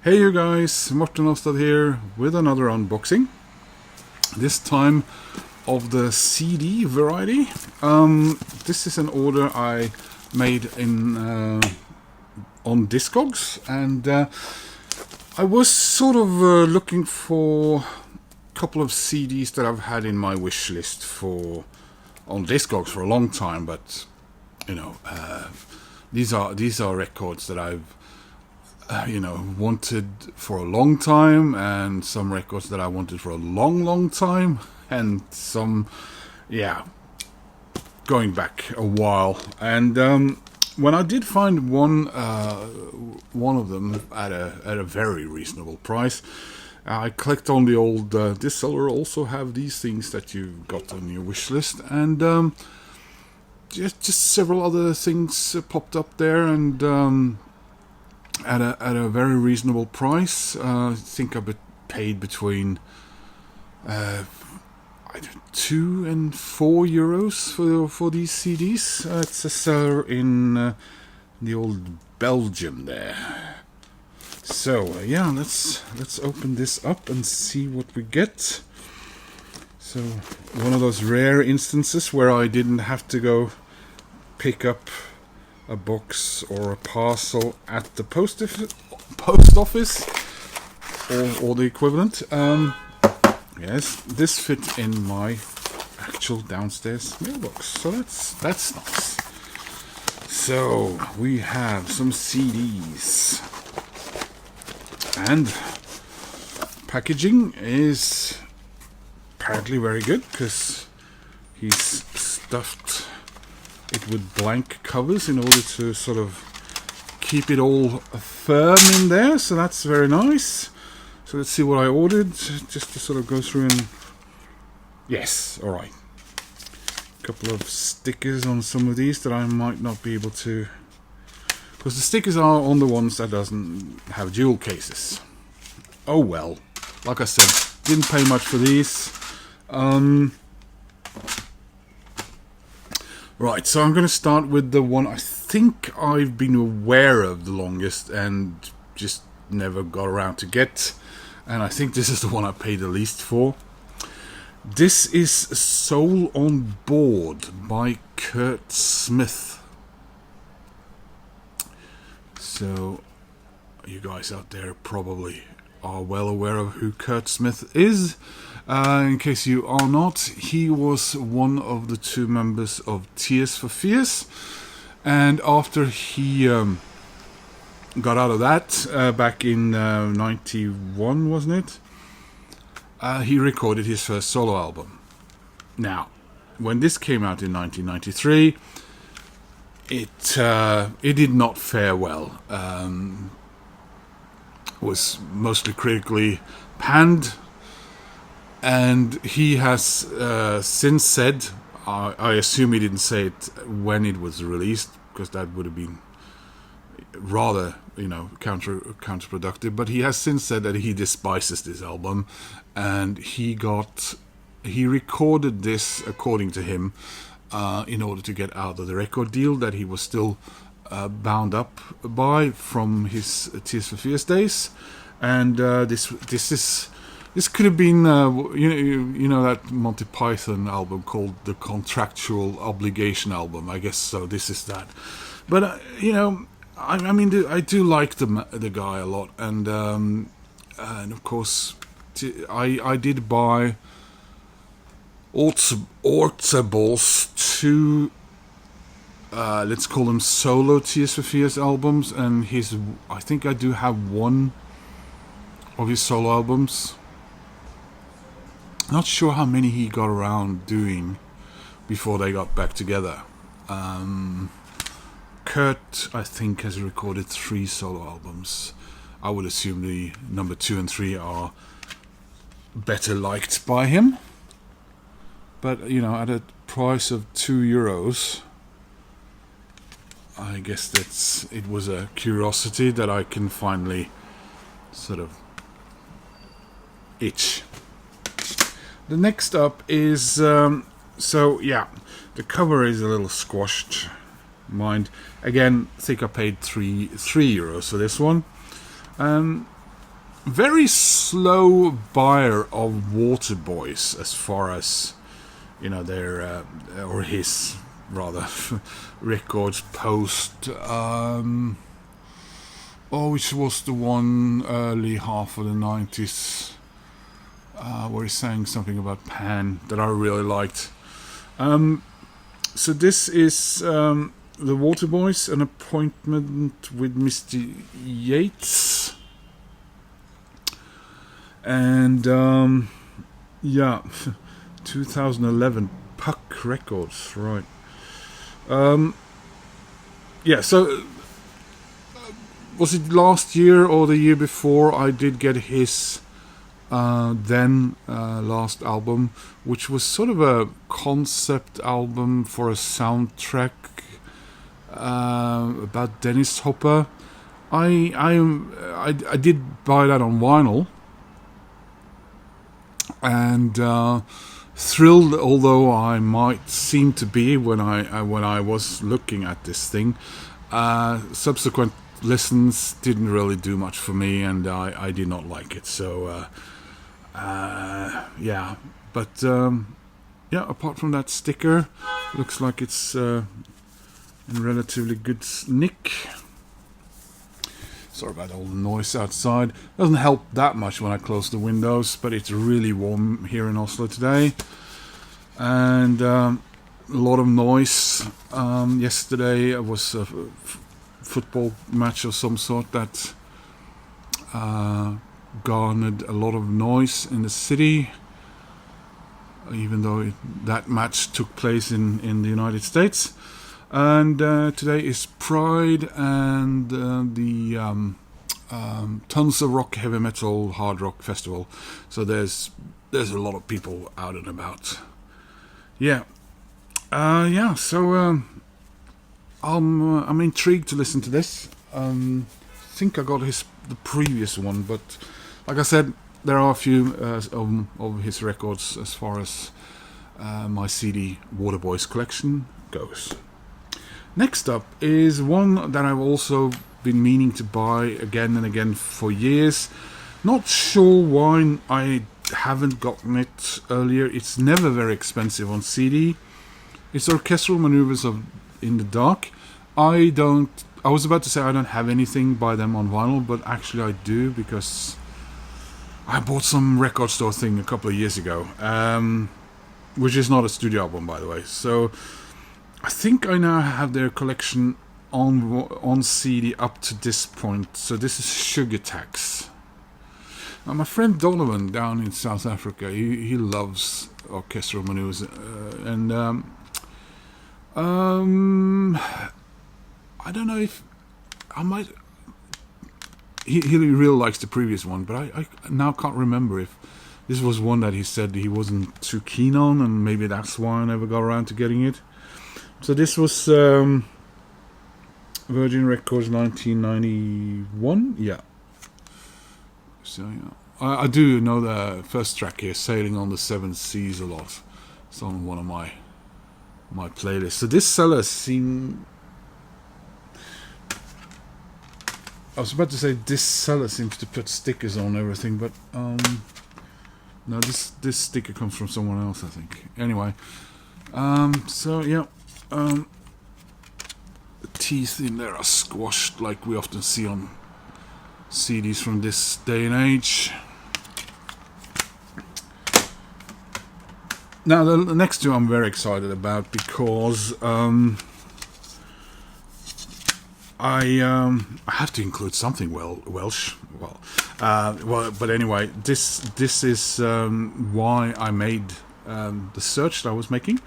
Hey you guys, Morten Ostad here with another unboxing. This time of the CD variety. This is an order I made in on Discogs, and I was sort of looking for a couple of CDs that I've had in my wish list for on Discogs for a long time, but you know, these are records that I've wanted for a long time, and some records that I wanted for a long time, and some, going back a while. And when I did find one of them at a very reasonable price, I clicked on the old this seller also have these things that you got on your wish list, and just several other things popped up there, and at a very reasonable price. I think I paid between 2 and 4 euros for these CDs. It's a seller in the old Belgium there. So let's open this up and see what we get. So one of those rare instances where I didn't have to go pick up a box or a parcel at the post office or the equivalent. Yes, this fit in my actual downstairs mailbox, so that's nice. So we have some CDs, and packaging is apparently very good because he's stuffed it with blank covers in order to sort of keep it all firm in there, so that's very nice. So let's see what I ordered, just to sort of go through and yes, alright. A couple of stickers on some of these that I might not be able to, because the stickers are on the ones that doesn't have jewel cases. Oh well, like I said, didn't pay much for these. Right, so I'm going to start with the one I think I've been aware of the longest and just never got around to get. And I think this is the one I paid the least for. This is Soul on Board by Kurt Smith. So you guys out there probably are well aware of who Kurt Smith is. In case you are not, he was one of the 2 members of Tears for Fears, and after he got out of that back in 91, wasn't it? He recorded his first solo album. Now, when this came out in 1993, it did not fare well. Was mostly critically panned. And he has since said, I assume he didn't say it when it was released, because that would have been rather, counterproductive. But he has since said that he despises this album, and he recorded this, according to him, in order to get out of the record deal that he was still bound up by from his Tears for Fears days, and This could have been, that Monty Python album called the Contractual Obligation album. I guess so. This is that. But I do like the guy a lot, and of course, I did buy Ortable's 2, let's call them solo Tears for Fears albums, and I think I do have one of his solo albums. Not sure how many he got around doing before they got back together. Kurt, I think, has recorded 3 solo albums. I would assume the number 2 and 3 are better liked by him. But, at a price of 2 euros, I guess it was a curiosity that I can finally sort of itch. The next up is, the cover is a little squashed. Mind, again, I think I paid 3 euros for this one. very slow buyer of Water Boys as far as their or his rather records post. Which was the one early half of the 90s where he sang something about Pan that I really liked. So this is the Water Boys, An Appointment with Mr. Yates. And 2011 Puck Records, right. So was it last year or the year before I did get his last album, which was sort of a concept album for a soundtrack about Dennis Hopper. I did buy that on vinyl, and thrilled, although I might seem to be when I was looking at this thing. Subsequent listens didn't really do much for me, and I did not like it. So apart from that sticker, looks like it's in relatively good nick. Sorry about all the noise outside. Doesn't help that much when I close the windows, but it's really warm here in Oslo today, and a lot of noise. Yesterday was a football match of some sort that garnered a lot of noise in the city, even though that match took place in the United States. And today is Pride and the Tons of Rock, Heavy Metal, Hard Rock Festival. So there's a lot of people out and about. So I'm intrigued to listen to this. I think I got the previous one, but like I said, there are a few of his records as far as my CD Water Boys collection goes. Next up is one that I've also been meaning to buy again and again for years. Not sure why I haven't gotten it earlier. It's never very expensive on CD. It's Orchestral Maneuvers in the Dark. I was about to say I don't have anything by them on vinyl, but actually I do, because I bought some record store thing a couple of years ago, which is not a studio album, by the way. So I think I now have their collection on CD up to this point. So this is Sugar Tax. Now, my friend Donovan down in South Africa, he loves Orchestral Maneuvers, and I don't know if I might. He really likes the previous one, but I now can't remember if this was one that he said he wasn't too keen on, and maybe that's why I never got around to getting it. So this was Virgin Records 1991. Yeah. So I do know the first track here, Sailing on the Seven Seas, a lot. It's on one of my playlists. So this seller seemed... I was about to say this seller seems to put stickers on everything, but no, this sticker comes from someone else, I think. Anyway, the teeth in there are squashed like we often see on CDs from this day and age. Now the next two I'm very excited about, because I have to include something Welsh. But anyway, this is why I made the search that I was making.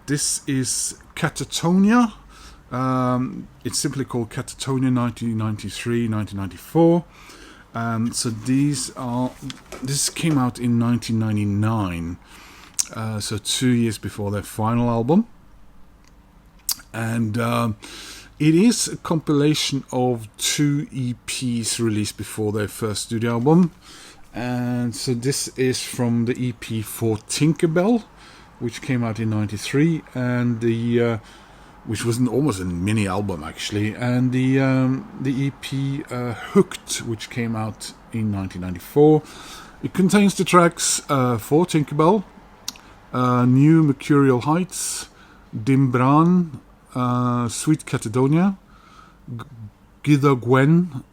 This is Catatonia. It's simply called Catatonia 1993-1994. So this came out in 1999. So 2 years before their final album, and it is a compilation of 2 EPs released before their first studio album. And so this is from the EP for Tinkerbell, which came out in 93, and the which was almost a mini album actually, and the EP Hooked, which came out in 1994. It contains the tracks For Tinkerbell, New Mercurial Heights, Dimbran, Sweet Catatonia, Gyda Gwen,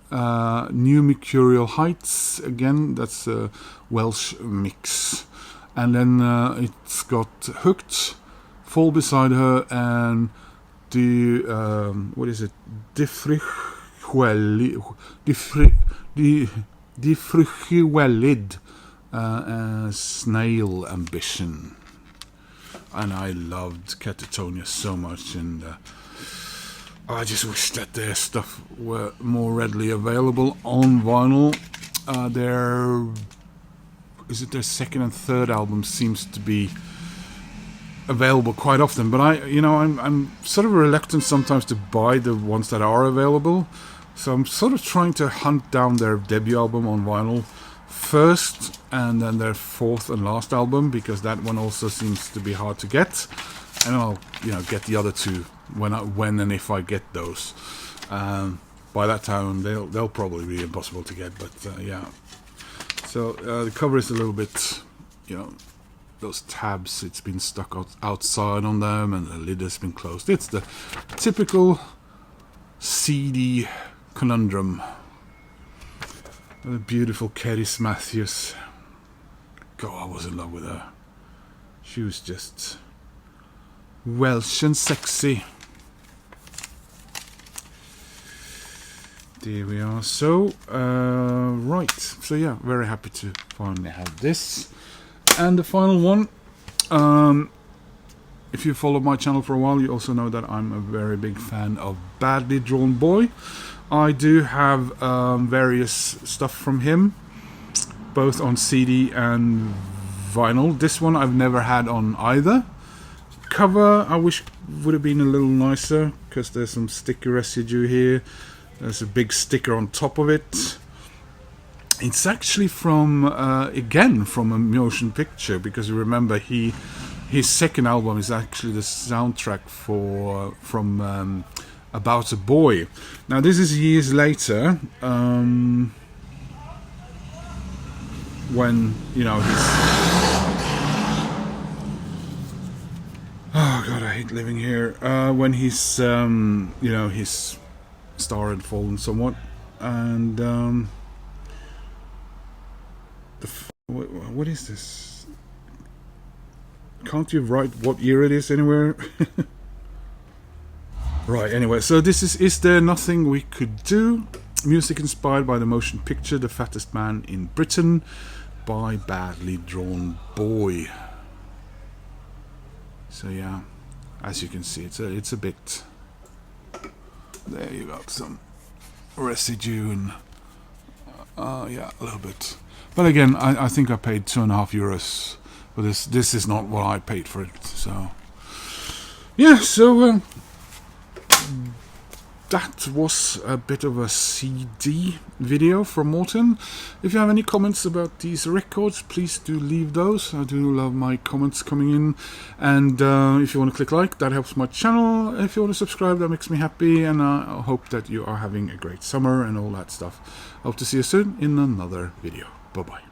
New Mercurial Heights, again that's a Welsh mix, and then it's got Hooked, Fall Beside Her, and the what is it? Diffrychwelyd, Snail Ambition. And I loved Catatonia so much, and I just wish that their stuff were more readily available on vinyl. Their second and third album seems to be available quite often, but I'm sort of reluctant sometimes to buy the ones that are available, so I'm sort of trying to hunt down their debut album on vinyl first, and then their fourth and last album, because that one also seems to be hard to get, and I'll get the other two when and if I get those. By that time they'll probably be impossible to get, but yeah. So the cover is a little bit, those tabs, it's been stuck outside on them, and the lid has been closed. It's the typical CD conundrum. The beautiful Cerys Matthews. God, I was in love with her. She was just Welsh and sexy. There we are. So, right. So yeah, very happy to finally have this. And the final one, if you followed my channel for a while, you also know that I'm a very big fan of Badly Drawn Boy. I do have various stuff from him, both on CD and vinyl. This one I've never had on either. Cover I wish would have been a little nicer, because there's some sticker residue here. There's a big sticker on top of it. It's actually from again from a motion picture, because you remember his second album is actually the soundtrack from About a Boy. Now this is years later, when he's, oh god, I hate living here. When he's his star had fallen somewhat, and what is this? Can't you write what year it is anywhere? Right, anyway, so this is There Nothing We Could Do? Music inspired by the motion picture The Fattest Man in Britain by Badly Drawn Boy. So yeah, as you can see, it's a bit, there you got some residue, and yeah, a little bit. But again, I think I paid €2.50 for this. This is not what I paid for it. So yeah, so that was a bit of a CD video from Morten. If you have any comments about these records, please do leave those. I do love my comments coming in. And if you want to click like, that helps my channel. If you want to subscribe, that makes me happy. And I hope that you are having a great summer and all that stuff. Hope to see you soon in another video. Bye-bye.